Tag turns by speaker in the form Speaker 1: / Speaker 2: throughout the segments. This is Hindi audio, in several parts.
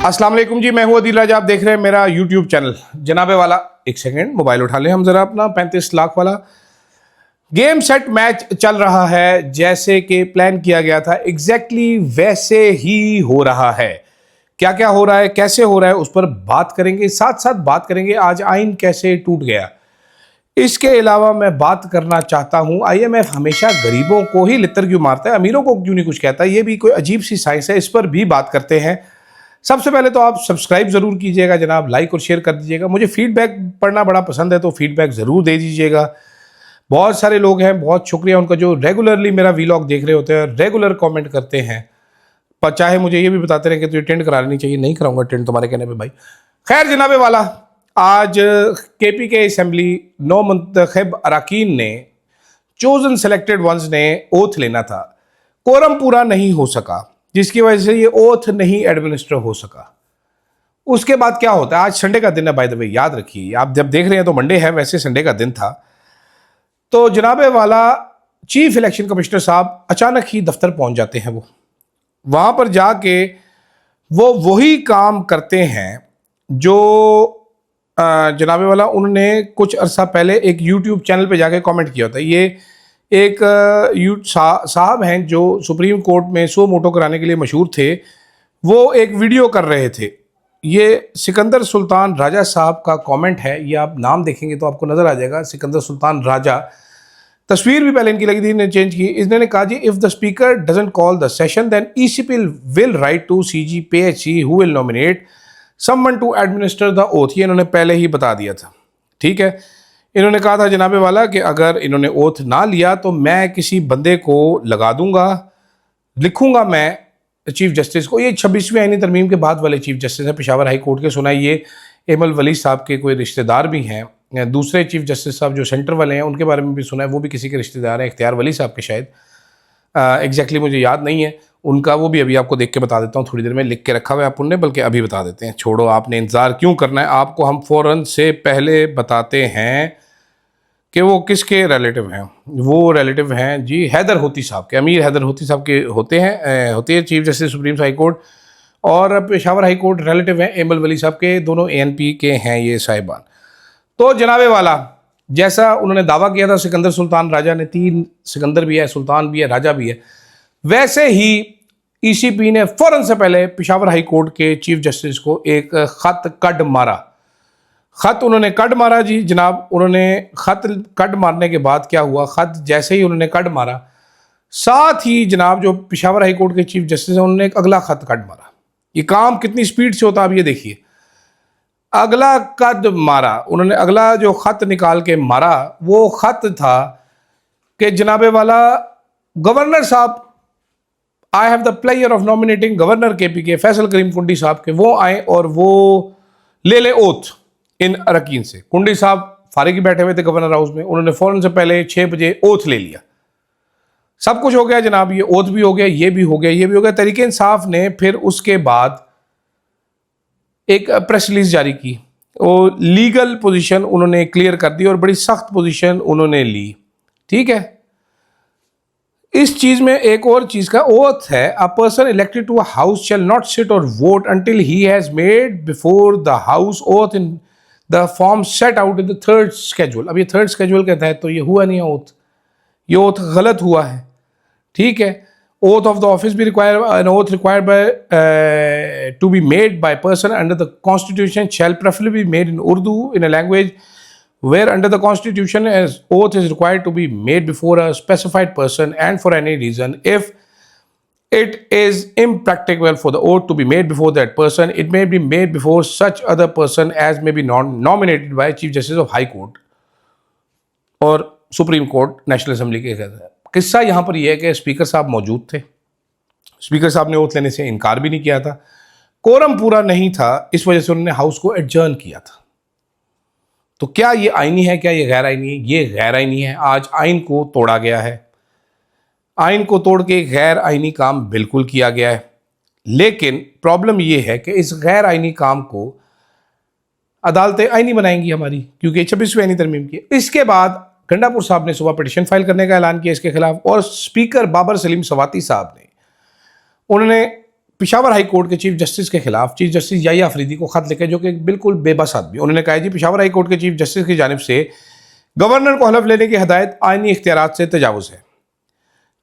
Speaker 1: अस्सलाम वालेकुम जी, मैं हूं अदील राजा। आप देख रहे हैं मेरा यूट्यूब चैनल। जनाबे वाला एक सेकंड मोबाइल उठा लें हम जरा अपना। 35 लाख वाला गेम सेट मैच चल रहा है, जैसे कि प्लान किया गया था एग्जैक्टली वैसे ही हो रहा है। क्या क्या हो रहा है, कैसे हो रहा है, उस पर बात करेंगे। साथ साथ बात करेंगे आज आइन कैसे टूट गया। इसके अलावा मैं बात करना चाहता हूं, IMF हमेशा गरीबों को ही लित्तर क्यों मारता है, अमीरों को क्यों नहीं कुछ कहता। ये भी कोई अजीब सी साइंस है, इस पर भी बात करते हैं। सबसे पहले तो आप सब्सक्राइब जरूर कीजिएगा जनाब, लाइक और शेयर कर दीजिएगा। मुझे फीडबैक पढ़ना बड़ा पसंद है, तो फीडबैक जरूर दे दीजिएगा। बहुत सारे लोग हैं, बहुत शुक्रिया उनका जो रेगुलरली मेरा वीलॉग देख रहे होते हैं, रेगुलर कमेंट करते हैं। पर चाहे मुझे ये भी बताते रहे कि तुझे टेंट करा लेनी चाहिए, नहीं कराऊंगा टेंट तुम्हारे कहने पे भाई। खैर जनाबे वाला, आज KPK असेंबली 9 मुंतखब अरकान ने, चोजन सेलेक्टेड वंस ने ओथ लेना था। कोरम पूरा नहीं हो सका, जिसकी वजह से ये ओथ नहीं एडमिनिस्टर हो सका। उसके बाद क्या होता है, आज संडे का दिन है बाय द वे, याद रखिए। आप जब देख रहे हैं तो मंडे है, वैसे संडे का दिन था। तो जनाबे वाला चीफ इलेक्शन कमिश्नर साहब अचानक ही दफ्तर पहुंच जाते हैं। वो वहां पर जाके वो वही काम करते हैं जो जनाबे वाला उन्होंने कुछ अरसा पहले एक यूट्यूब चैनल पे जाके कमेंट किया होता है। ये एक साहब हैं जो सुप्रीम कोर्ट में सो मोटो कराने के लिए मशहूर थे। वो एक वीडियो कर रहे थे। ये सिकंदर सुल्तान राजा साहब का कमेंट है। ये आप नाम देखेंगे तो आपको नजर आ जाएगा, सिकंदर सुल्तान राजा। तस्वीर भी पहले इनकी लगी थी, इन्होंने चेंज की। इन्होंने कहा जी, if the speaker doesn't call the session then ECP will write to CG PHC who will nominate someone to administer the oath. ये इन्होंने पहले ही बता दिया था, ठीक है। इन्होंने कहा था जनाबे वाला कि अगर इन्होंने ओथ ना लिया तो मैं किसी बंदे को लगा दूंगा, लिखूंगा मैं चीफ जस्टिस को। ये 26वीं आईनी तरमीम के बाद वाले चीफ जस्टिस हैं पेशावर हाई कोर्ट के। सुना है ये एमल वली साहब के कोई रिश्तेदार भी हैं। दूसरे चीफ जस्टिस साहब जो सेंटर वाले हैं, उनके बारे में भी सुना है, वो भी किसी के रिश्तेदार हैं, इख्तियार वली साहब के शायद। एग्जैक्टली मुझे याद नहीं है उनका। वो भी अभी आपको देख के बता देता हूँ, थोड़ी देर में लिख के रखा हुआ है अपन ने, बल्कि अभी बता देते हैं। छोड़ो, आपने इंतज़ार क्यों करना है, आपको हम फ़ौरन से पहले बताते हैं कि वो किसके रिलेटिव हैं। वो रिलेटिव हैं जी हैदर होती साहब के, अमीर हैदर होती साहब के होती है chief justice supreme high court, और पेशावर हाई कोर्ट रिलेटिव हैं एमल वली साहब के। दोनों ANP के हैं ये साहिबान। तो जनाबे वाला, जैसा उन्होंने दावा किया था सिकंदर सुल्तान राजा ने, 3 सिकंदर भी है, सुल्तान भी है, राजा भी है, वैसे ही ECP ने फ़ौरन से पहले पेशावर हाई कोर्ट के चीफ जस्टिस को एक ख़त कट मारा। ख़त उन्होंने कट मारा जी जनाब। उन्होंने ख़त कट मारने के बाद क्या हुआ, ख़त जैसे ही उन्होंने कट मारा, साथ ही जनाब जो पेशावर हाई कोर्ट के चीफ जस्टिस हैं, उन्होंने एक अगला ख़त कट मारा। ये काम कितनी स्पीड से होता आप ये देखिए। अगला कट मारा उन्होंने, अगला जो ख़त निकाल के मारा वो ख़त था कि जनाबे वाला गवर्नर साहब, I have the player of nominating governor KPK Faisal Karim Kundi साहब के, वो आए और वो ले ओथ इन अरकान से। कुंडी साहब फारिग ही बैठे हुए थे गवर्नर हाउस में, उन्होंने फ़ौरन से पहले 6 बजे ओथ ले लिया। सब कुछ हो गया जनाब, ये ओथ भी हो गया, ये भी हो गया, ये भी हो गया। तहरीक इंसाफ ने फिर उसके बाद एक प्रेस रिलीज जारी की। वो लीगल पोजीशन उन्होंने क्लियर कर दी और बड़ी सख्त पोजीशन उन्होंने ली, ठीक है। इस चीज में एक और चीज का ओथ है, a person elected to a house shall not sit or vote until he has made before the house oath in the form set out in the 3rd schedule. अब ये 3rd स्केड्यूल के तहत तो ये हुआ नहीं है ओथ, ये ओथ गलत हुआ है, ठीक है। Oath of the office be required, an oath required by to be made by person under the Constitution shall preferably be made in Urdu, in a language where under the Constitution as oath is required to be made before a specified person and for any reason. If it is impracticable for the oath to be made before that person, it may be made before such other person as may be nominated by Chief Justice of High Court और Supreme Court, National Assembly के कहते हैं। किस्सा यहाँ पर यह है कि स्पीकर साहब मौजूद थे। स्पीकर साहब ने ओथ लेने से इनकार भी नहीं किया था। कोरम पूरा नहीं था, इस वजह से उन्होंने हाउस को एडजर्न किया था। तो क्या ये आईनी है, क्या ये गैर आईनी है? ये गैर आईनी है। आज आइन को तोड़ा गया है, आइन को तोड़ के गैर आईनी काम बिल्कुल किया गया है। लेकिन प्रॉब्लम ये है कि इस गैर आईनी काम को अदालतें आईनी बनाएंगी हमारी, क्योंकि 26वीं आईनी तरमीम की। इसके बाद गंडापुर साहब ने सुबह पिटीशन फाइल करने का ऐलान किया इसके खिलाफ, और स्पीकर बाबर सलीम सवाती साहब ने, उन्होंने पिशावर हाई कोर्ट के चीफ जस्टिस के खिलाफ चीफ जस्टिस याहिया अफरीदी को खत लिखे, जो कि बिल्कुल बेबस आदमी। उन्होंने कहा जी पिशावर हाई कोर्ट के चीफ जस्टिस की जानिब से गवर्नर को हलफ लेने की हदायत आईनी इख्तियारात से तजावुज़ है।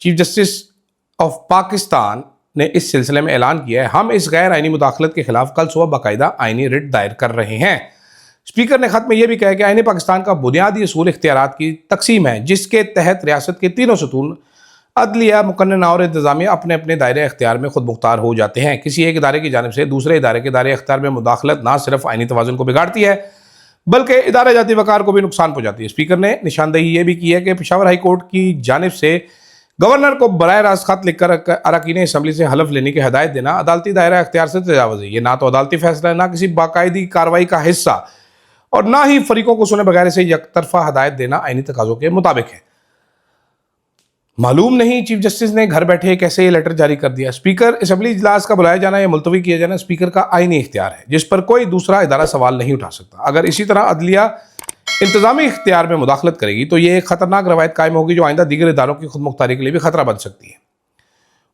Speaker 1: चीफ जस्टिस ऑफ पाकिस्तान ने इस सिलसिले में ऐलान किया है, हम इस गैर आईनी मुदाखलत के खिलाफ कल सुबह बाकायदा आईनी रिट दायर कर रहे हैं। स्पीकर ने खत में यह भी कहा कि आईनी पाकिस्तान का बुनियादी असूल इख्तियारात की तकसीम है, जिसके तहत रियासत के तीनों सतून अदलिया, मुकन्नना और इंतजामिया अपने अपने दायरे इख्तियार में खुद मुख्तार हो जाते हैं। किसी एक इदारे की जानिब से दूसरे इदारे के दायरे इख्तियार में मुदाखलत ना सिर्फ आईनी तवाज़ुन को बिगाड़ती है बल्कि इदारा जाती वकार को भी नुकसान पहुंचाती है। स्पीकर ने निशानदेही ये भी की है कि पेशावर हाई कोर्ट की जानिब से गवर्नर को बराह रास्त खत लिखकर अरकान असम्बली से हलफ लेने की हदायत देना अदालती दायरा इख्तियार से तजावुज़ है। ये ना तो अदालती फैसला है, ना किसी बाकायदी कार्रवाई का हिस्सा, और ना ही फरीकों को सुने बगैर से यकतरफा हदायत देना आईनी तकाज़ों के मुताबिक है। मालूम नहीं चीफ जस्टिस ने घर बैठे कैसे ये लेटर जारी कर दिया। स्पीकर असम्बली इजलास का बुलाया जाना या मुलतवी किया जाना स्पीकर का आईनी इख्तियार है, जिस पर कोई दूसरा इदारा सवाल नहीं उठा सकता। अगर इसी तरह अदलिया इंतजामी इख्तियार में मुदाखलत करेगी तो ये एक खतरनाक रवायत कायम होगी जो आइंदा दीगर इदारों की खुद मुख्तारी के लिए भी खतरा बन सकती है।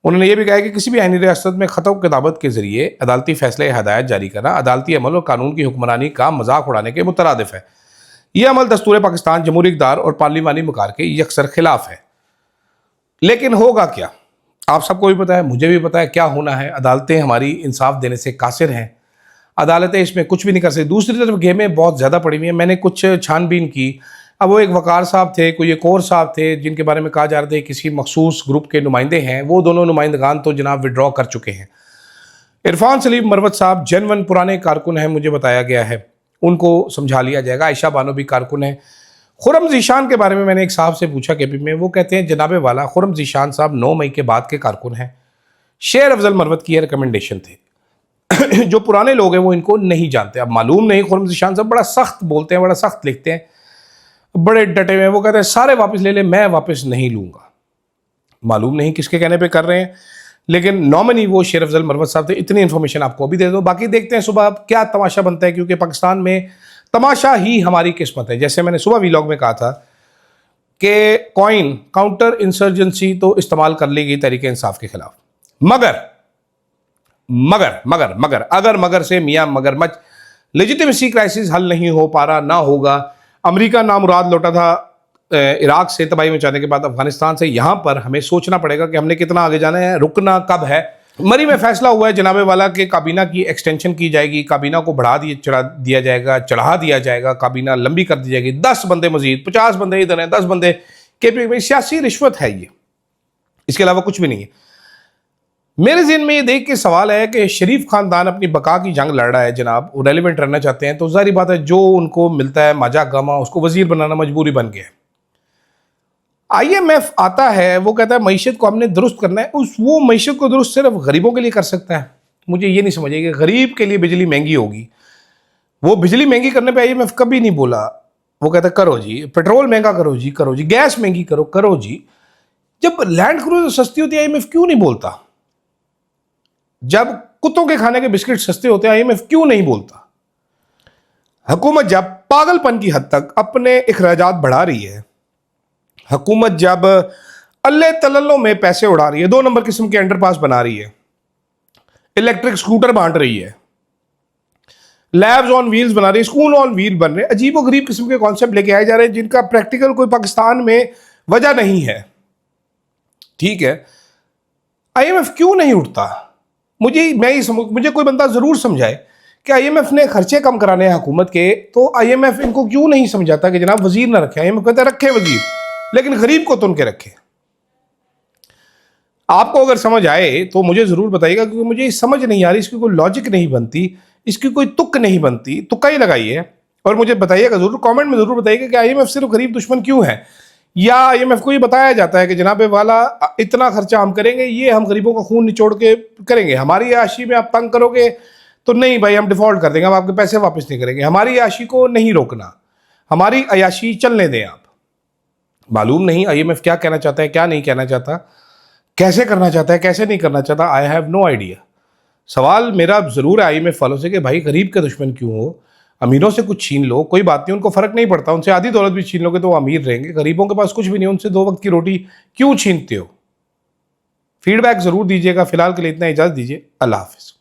Speaker 1: उन्होंने ये भी कहा कि किसी भी आईनी रियासत में खतों किताबत के जरिए अदालती फैसले हदायत जारी करना अदालती अमल और कानून की हुक्मरानी का मजाक उड़ाने के मुतरादिफ है। यह अमल दस्तूर पाकिस्तान, जमहूरी इक़्तिदार और पार्लिमानी मकार के यकसर खिलाफ है। लेकिन होगा क्या, आप सबको भी पता है, मुझे भी पता है क्या होना है। अदालतें हमारी इंसाफ देने से कासिर हैं, अदालतें इसमें कुछ भी नहीं कर सकती। दूसरी तरफ गेमें बहुत ज़्यादा पड़ी हुई हैं। मैंने कुछ छानबीन की, अब वो एक वकार साहब थे, कोई एक और साहब थे जिनके बारे में कहा जा रहा था किसी मखसूस ग्रुप के नुमाइंदे हैं। वो दोनों नुमाइंदगान तो जनाब विड्रॉ कर चुके हैं। इरफान सलीम मरवत साहब जेनवन पुराने कारकुन हैं, मुझे बताया गया है, उनको समझा लिया जाएगा। आयशा बानो भी कारकुन है। खुर्रम ज़ीशान के बारे में मैंने एक साहब से पूछा केपी में, वो कहते हैं जनाबे वाला खुर्रम ज़ीशान साहब 9 मई के बाद के कारकुन हैं। शेर अफजल मरवत की रिकमेंडेशन थे। जो पुराने लोग हैं वो इनको नहीं जानते। अब मालूम नहीं, खुर्रम ज़ीशान साहब बड़ा सख्त बोलते हैं, बड़ा सख्त लिखते हैं, बड़े डटे हुए हैं। वो कहते हैं सारे वापस ले ले, मैं वापस नहीं लूँगा। मालूम नहीं किसके कहने पर कर रहे हैं, लेकिन नॉमिनी वो शेर अफजल मरवत साहब थे। इतनी इन्फॉर्मेशन आपको भी दे दो, बाकी देखते हैं सुबह क्या तमाशा बनता है, क्योंकि पाकिस्तान में तमाशा ही हमारी किस्मत है। जैसे मैंने सुबह वीलॉग में कहा था कि कॉइन काउंटर इंसर्जेंसी तो इस्तेमाल कर ली गई तहरीक इंसाफ के खिलाफ, मगर मगर मगर मगर अगर मगर से मियां मगरमच्छ लेजिटिमेसी क्राइसिस हल नहीं हो पा रहा, ना होगा। अमेरिका नामुराद लौटा था इराक से तबाही मचाने के बाद अफगानिस्तान से। यहाँ पर हमें सोचना पड़ेगा कि हमने कितना आगे जाना है, रुकना कब है। मरी में फैसला हुआ है जनाबे वाला के काबीना की एक्सटेंशन की जाएगी, काबीना को बढ़ा दिया जाएगा, काबीना लंबी कर दी जाएगी। 10 बंदे मजीद, 50 बंदे इधर हैं, 10 बंदे केपी में। सियासी रिश्वत है ये, इसके अलावा कुछ भी नहीं है। मेरे ज़हन में ये देख के सवाल है कि शरीफ खानदान अपनी बका की जंग लड़ रहा है जनाब, वो रेलिवेंट रहना चाहते हैं, तो जाहिर बात है जो उनको मिलता है माजा गामा उसको वजीर बनाना मजबूरी बन गया है। IMF आता है, वो कहता है मईशत को हमने दुरुस्त करना है। वो मईशत को दुरुस्त सिर्फ गरीबों के लिए कर सकता है। मुझे ये नहीं समझ आई कि गरीब के लिए बिजली महंगी होगी। वो बिजली महंगी करने पे IMF कभी नहीं बोला। वो कहता है करो जी, पेट्रोल महंगा करो जी, गैस महंगी करो जी। जब लैंड क्रूजर सस्ती होती है IMF क्यों नहीं बोलता? जब कुत्तों के खाने के बिस्किट सस्ते होते हैं IMF क्यों नहीं बोलता? हुकूमत जब पागलपन की हद तक अपने अखराजात बढ़ा रही है, हुकूमत जब अल्ले तल्लों में पैसे उड़ा रही है, 2 नंबर किस्म के अंडरपास बना रही है, इलेक्ट्रिक स्कूटर बांट रही है, लैब्स ऑन व्हील्स बना रही है, स्कूल ऑन व्हील बन रहे हैं, अजीब और गरीब किस्म के कॉन्सेप्ट लेके आए जा रहे हैं जिनका प्रैक्टिकल कोई पाकिस्तान में वजह नहीं है। ठीक है, IMF क्यों नहीं उठता? मुझे कोई बंदा जरूर समझाए कि IMF ने खर्चे कम कराने हैं हुकूमत के, तो IMF इनको क्यों नहीं समझाता कि जनाब वजीर ना रखे। IMF कहता है रखे वजीर, लेकिन गरीब को तुन के रखे। आपको अगर समझ आए तो मुझे जरूर बताइएगा, क्योंकि मुझे समझ नहीं आ रही, इसकी कोई लॉजिक नहीं बनती, इसकी कोई तुक नहीं बनती। तुक्का ही लगाइए और मुझे बताइएगा जरूर, कमेंट में जरूर बताइएगा कि IMF सिर्फ गरीब दुश्मन क्यों है, या IMF को ये बताया जाता है कि जनाबे वाला इतना खर्चा हम करेंगे, ये हम गरीबों का खून निचोड़ के करेंगे, हमारी आशी में आप तंग करोगे तो नहीं भाई हम डिफॉल्ट कर देंगे, हम आपके पैसे वापस नहीं करेंगे। हमारी आशी को नहीं रोकना, हमारी अयाशी चलने दें आप। मालूम नहीं IMF क्या कहना चाहता है, क्या नहीं कहना चाहता, कैसे करना चाहता है, कैसे नहीं करना चाहता। I have no idea. सवाल मेरा ज़रूर है IMF वालों से कि भाई गरीब के दुश्मन क्यों हो? अमीरों से कुछ छीन लो, कोई बात नहीं, उनको फ़र्क नहीं पड़ता, उनसे आधी दौलत भी छीन लोगे तो वो अमीर रहेंगे। गरीबों के पास कुछ भी नहीं, उनसे 2 वक्त की रोटी क्यों छीनते हो? फीडबैक ज़रूर दीजिएगा। फिलहाल के लिए इतना, इजाज़त दीजिए। अल्लाह हाफिज़।